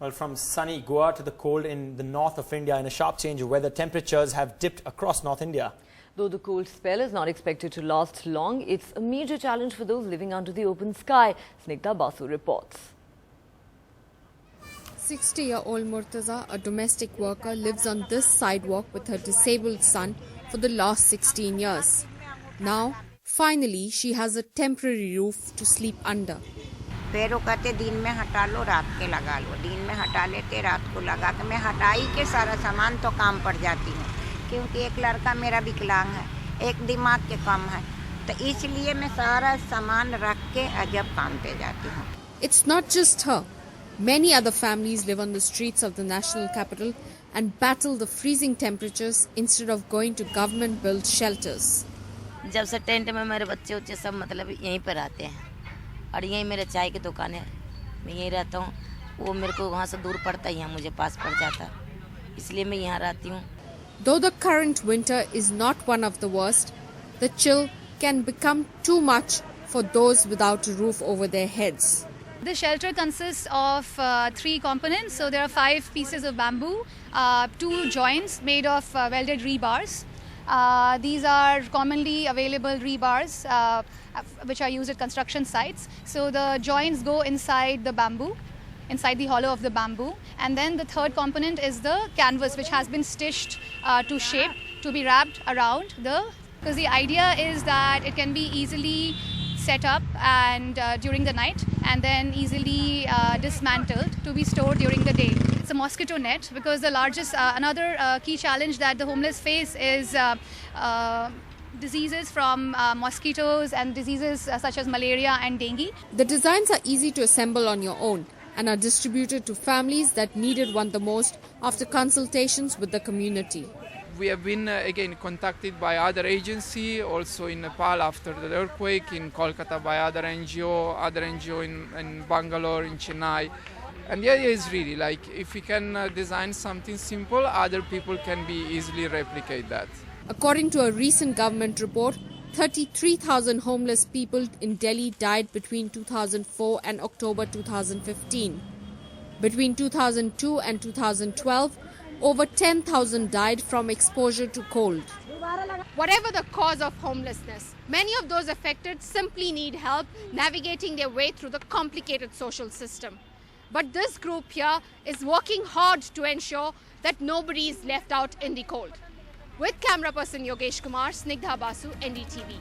Well, from sunny Goa to the cold in the north of India, in a sharp change of weather, temperatures have dipped across North India. Though the cold spell is not expected to last long, it's a major challenge for those living under the open sky. Snigdha Basu reports. 60-year-old Murtaza, a domestic worker, lives on this sidewalk with her disabled son for the last 16 years. Now, finally, she has a temporary roof to sleep under. फिर वो कहते दिन में हटा लो रात के लगा लो, दिन में हटा लेते रात को लगा के मैं हटाई के सारा सामान तो काम पड़ जाती हूँ, क्योंकि एक लड़का मेरा विकलांग है, एक दिमाग के कम है, तो इसलिए मैं सारा सामान रख के अजब काम पे जाती हूँ. It's not just her. Many other families live on the streets of the national capital and battle the freezing temperatures instead of going to government-built shelters. जब से टेंट में मेरे बच्चे उच्चे सब मतलब यहीं पर आते हैं और यहीं मेरे चाय की दुकान है, मैं यहीं रहता हूँ. वो मेरे को वहाँ से दूर पड़ता ही है, मुझे पास पड़ जाता, इसलिए मैं यहाँ रहती हूँ. Though the current winter is not one of the worst, the chill can become too much for those without a roof over their heads. The shelter consists of 3 components. So there are 5 pieces of bamboo, 2 joints made of welded rebars. These are commonly available rebars which are used at construction sites. So the joints go inside the bamboo, inside the hollow of the bamboo. And then the third component is the canvas, which has been stitched to shape to be wrapped around because the idea is that it can be easily set up and during the night and then easily dismantled to be stored during the day. It's a mosquito net because the largest, another key challenge that the homeless face is diseases from mosquitoes and diseases such as malaria and dengue. The designs are easy to assemble on your own and are distributed to families that needed one the most after consultations with the community. We have been again contacted by other agency, also in Nepal after the earthquake, in Kolkata by other NGO in Bangalore, in Chennai. And the idea is really like if we can design something simple, other people can be easily replicate that. According to a recent government report, 33,000 homeless people in Delhi died between 2004 and October 2015. Between 2002 and 2012, over 10,000 died from exposure to cold. Whatever the cause of homelessness, many of those affected simply need help navigating their way through the complicated social system. But this group here is working hard to ensure that nobody is left out in the cold. With camera person Yogesh Kumar, Snigdha Basu, NDTV.